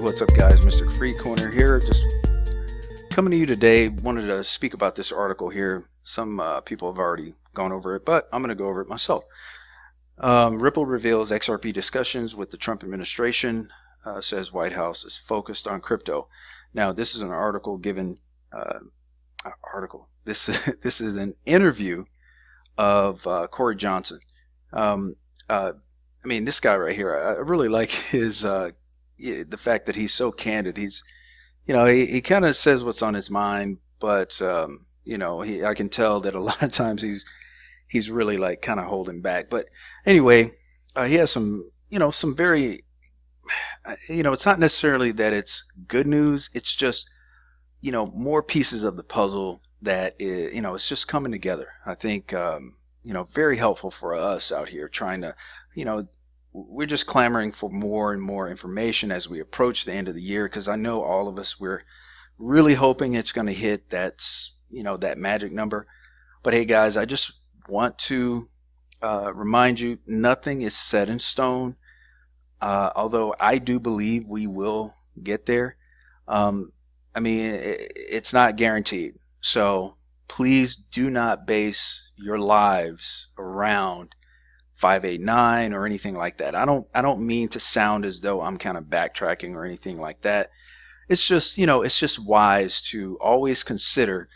what's up guys, Mr. Free Corner here, just coming to you today. Wanted to speak about this article here. Some people have already gone over it, but I'm going to go over it myself. Ripple reveals XRP discussions with the Trump administration, says Whitehouse is focused on crypto. Now this is an article given, this is an interview of Corey Johnson. I mean, this guy right here, I really like his the fact that he's so candid. He's, he kind of says what's on his mind, but I can tell that a lot of times he's really like kind of holding back. But anyway, he has some very, it's not necessarily that it's good news. It's just, more pieces of the puzzle that is, it's just coming together. I think, very helpful for us out here trying to, we're just clamoring for more and more information as we approach the end of the year, because I know all of us, we're really hoping it's going to hit that magic number. But hey guys, I just want to remind you, nothing is set in stone, although I do believe we will get there. I mean, it's not guaranteed, so please do not base your lives around 589 or anything like that. I don't mean to sound as though I'm kind of backtracking or anything like that. It's just, it's just wise to always consider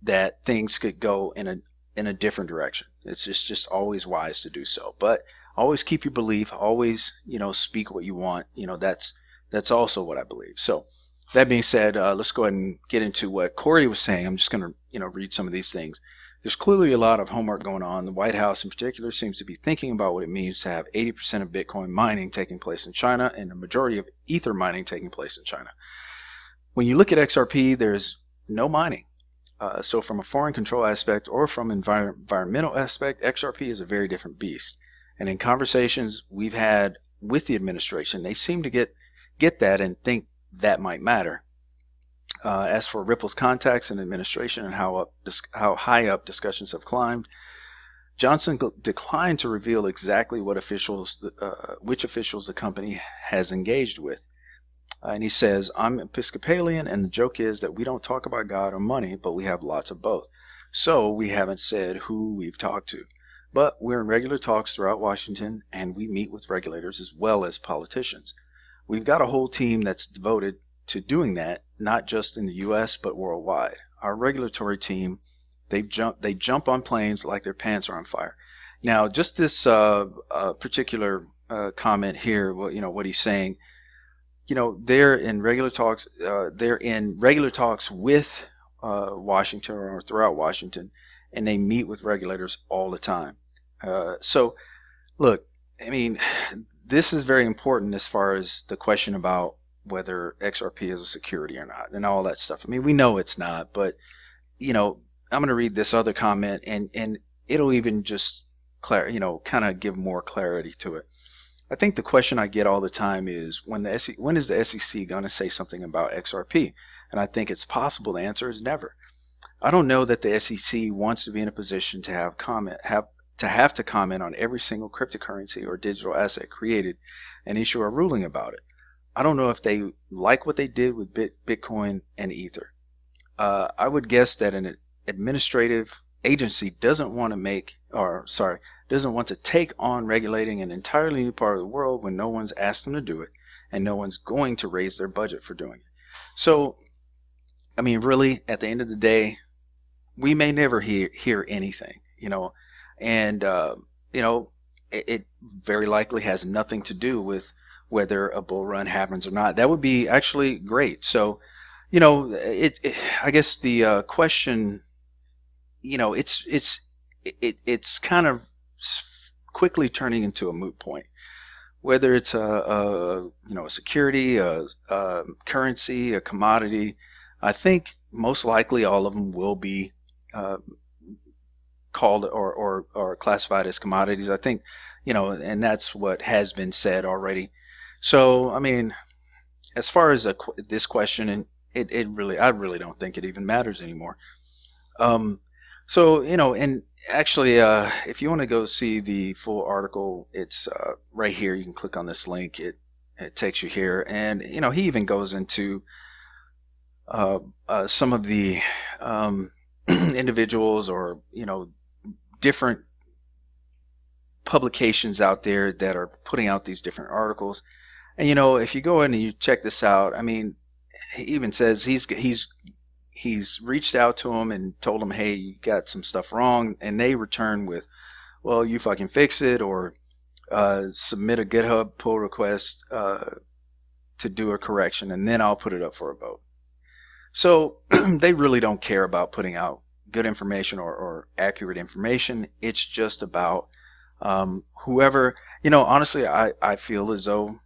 that things could go in a different direction. It's just always wise to do so. But always keep your belief, always, speak what you want. That's also what I believe. So that being said, let's go ahead and get into what Corey was saying. I'm just going to, read some of these things. There's clearly a lot of homework going on. The White House in particular seems to be thinking about what it means to have 80% of Bitcoin mining taking place in China and the majority of Ether mining taking place in China. When you look at XRP, there's no mining. So from a foreign control aspect or from environmental aspect, XRP is a very different beast. And in conversations we've had with the administration, they seem to get that and think that might matter. As for Ripple's contacts and administration and how high up discussions have climbed, Johnson declined to reveal exactly which officials the company has engaged with. And he says, I'm Episcopalian, and the joke is that we don't talk about God or money, but we have lots of both. So we haven't said who we've talked to. But we're in regular talks throughout Washington, and we meet with regulators as well as politicians. We've got a whole team that's devoted to doing that, not just in the U.S. but worldwide. Our regulatory team, they jump on planes like their pants are on fire. Now, just this particular comment here, what he's saying, they're in regular talks. They're in regular talks with Washington or throughout Washington, and they meet with regulators all the time. So, look, I mean, this is very important as far as the question about whether XRP is a security or not and all that stuff. I mean, we know it's not, but I'm going to read this other comment and it'll even just kind of give more clarity to it. I think the question I get all the time is when is the SEC going to say something about XRP? And I think it's possible the answer is never. I don't know that the SEC wants to be in a position to have to comment on every single cryptocurrency or digital asset created and issue a ruling about it. I don't know if they like what they did with Bitcoin and Ether. I would guess that an administrative agency doesn't want to take on regulating an entirely new part of the world when no one's asked them to do it and no one's going to raise their budget for doing it. So, I mean, really, at the end of the day, we may never hear anything, and it very likely has nothing to do with whether a bull run happens or not. That would be actually great. So, I guess the question, it's kind of quickly turning into a moot point. Whether it's a security, a currency, a commodity, I think most likely all of them will be called or classified as commodities. I think, and that's what has been said already. So, I mean, as far as this question, and I really don't think it even matters anymore. So, and actually, if you want to go see the full article, it's right here. You can click on this link. it takes you here. And he even goes into some of the individuals, or different publications out there that are putting out these different articles. And if you go in and you check this out, I mean, he even says he's reached out to him and told him, hey, you got some stuff wrong, and they return with, well, you fucking fix it, or submit a GitHub pull request to do a correction, and then I'll put it up for a vote. So they really don't care about putting out good information or accurate information. It's just about whoever, honestly, I feel as though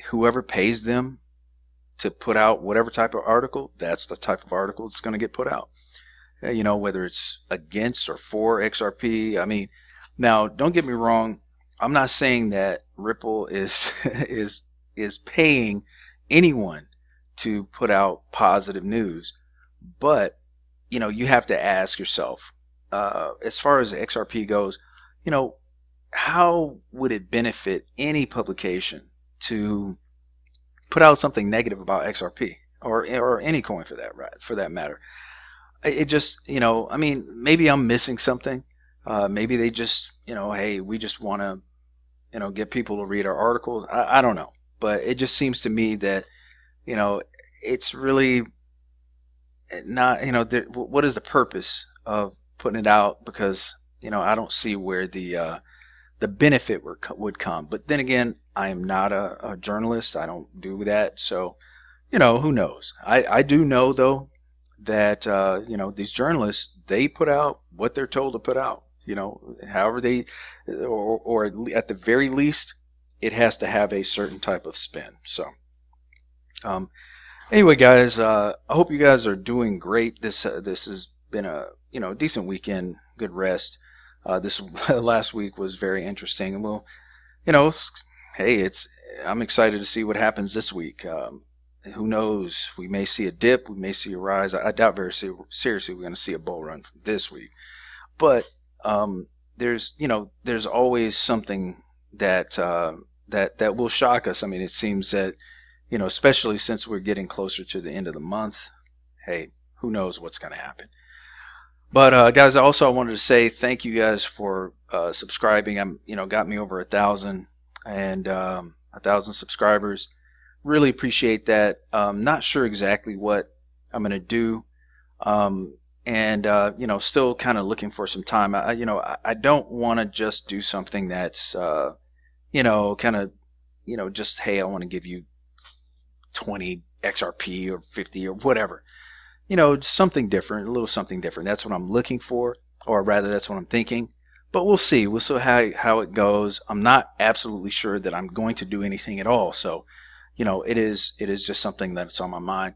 whoever pays them to put out whatever type of article, that's the type of article that's going to get put out. Whether it's against or for XRP. I mean, now don't get me wrong. I'm not saying that Ripple is is paying anyone to put out positive news, but you have to ask yourself, as far as XRP goes, how would it benefit any publication to put out something negative about XRP or any coin for that matter? It just, I mean, maybe I'm missing something. Maybe they just, hey, we just want to, get people to read our articles. I don't know, but it just seems to me that, it's really not, what is the purpose of putting it out? Because, I don't see where the benefit would come. But then again, I am not a journalist. I don't do that. So, who knows? I do know, though, that, these journalists, they put out what they're told to put out, however they, or at the very least, it has to have a certain type of spin. So, anyway, guys, I hope you guys are doing great. This has been a decent weekend, good rest. This last week was very interesting, and we'll, hey, I'm excited to see what happens this week. Who knows? We may see a dip, we may see a rise. I doubt very seriously we're going to see a bull run this week, but there's always something that that will shock us. I mean, it seems that, especially since we're getting closer to the end of the month, hey, who knows what's going to happen. But guys, I wanted to say thank you guys for subscribing. I'm, got me over 1,000 and 1,000 subscribers. Really appreciate that. Not sure exactly what I'm going to do, and still kind of looking for some time. I don't want to just do something that's kind of just, hey, I want to give you 20 XRP or 50 or whatever. Something different, a little something different. That's what I'm looking for, or rather, that's what I'm thinking. But we'll see. We'll see how it goes. I'm not absolutely sure that I'm going to do anything at all. So, it is just something that's on my mind.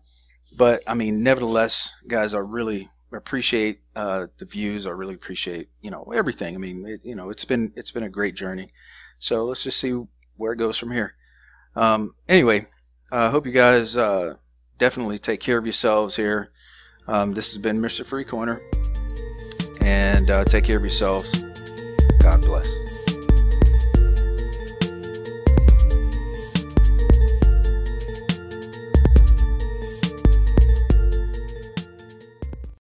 But I mean, nevertheless, guys, I really appreciate the views. I really appreciate everything. I mean, it's been a great journey. So let's just see where it goes from here. Anyway, I hope you guys definitely take care of yourselves here. This has been Mr. Free Coiner, and take care of yourselves. God bless.